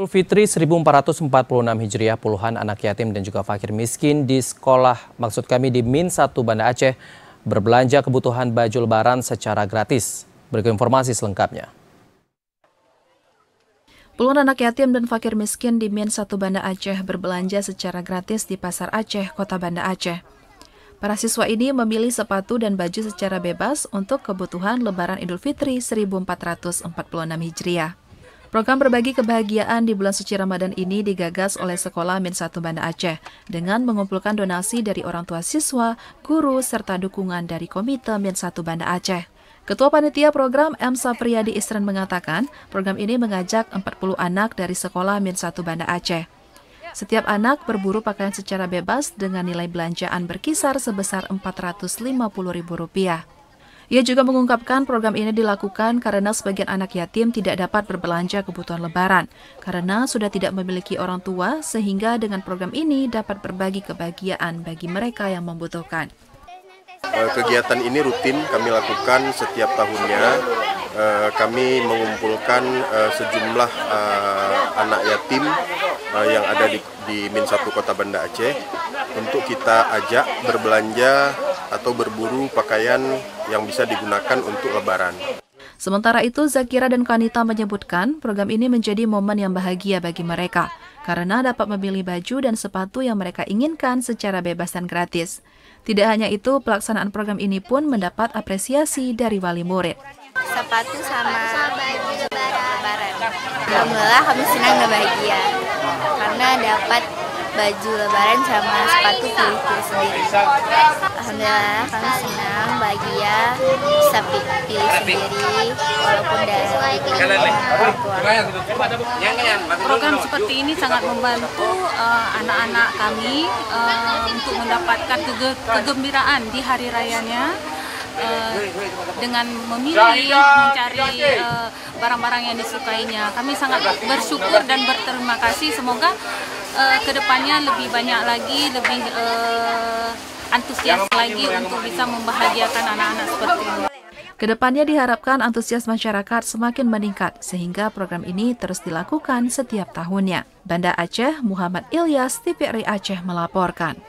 Idul Fitri 1446 Hijriah, puluhan anak yatim dan juga fakir miskin di sekolah, maksud kami di Min 1 Banda Aceh, berbelanja kebutuhan baju lebaran secara gratis. Berikut informasi selengkapnya. Puluhan anak yatim dan fakir miskin di Min 1 Banda Aceh berbelanja secara gratis di Pasar Aceh, Kota Banda Aceh. Para siswa ini memilih sepatu dan baju secara bebas untuk kebutuhan Lebaran Idul Fitri 1446 Hijriah. Program berbagi kebahagiaan di bulan suci Ramadan ini digagas oleh Sekolah Min 1 Banda Aceh dengan mengumpulkan donasi dari orang tua siswa, guru, serta dukungan dari Komite Min 1 Banda Aceh. Ketua Panitia Program M. Sapriyadi Isran mengatakan, program ini mengajak 40 anak dari Sekolah Min 1 Banda Aceh. Setiap anak berburu pakaian secara bebas dengan nilai belanjaan berkisar sebesar Rp450.000. Ia juga mengungkapkan program ini dilakukan karena sebagian anak yatim tidak dapat berbelanja kebutuhan lebaran karena sudah tidak memiliki orang tua, sehingga dengan program ini dapat berbagi kebahagiaan bagi mereka yang membutuhkan. Kegiatan ini rutin kami lakukan setiap tahunnya. Kami mengumpulkan sejumlah anak yatim yang ada di Min 1 Kota Banda Aceh untuk kita ajak berbelanja atau berburu pakaian yang bisa digunakan untuk lebaran. Sementara itu, Zakira dan Kanita menyebutkan program ini menjadi momen yang bahagia bagi mereka karena dapat memilih baju dan sepatu yang mereka inginkan secara bebas dan gratis. Tidak hanya itu, pelaksanaan program ini pun mendapat apresiasi dari wali murid. Sepatu sama baju lebaran. Alhamdulillah kami senang dan bahagia karena dapat baju lebaran sama sepatu pilih-pilih sendiri. Alhamdulillah kami senang, bahagia, bisa pilih sendiri walaupun dari orang tua. Program seperti ini sangat membantu anak-anak kami untuk mendapatkan kegembiraan di hari rayanya. Dengan memilih, mencari barang-barang yang disukainya. Kami sangat bersyukur dan berterima kasih. Semoga kedepannya lebih banyak lagi, lebih antusias lagi untuk bisa membahagiakan anak-anak seperti ini. Kedepannya diharapkan antusias masyarakat semakin meningkat sehingga program ini terus dilakukan setiap tahunnya. Banda Aceh, Muhammad Ilyas, TVRI Aceh melaporkan.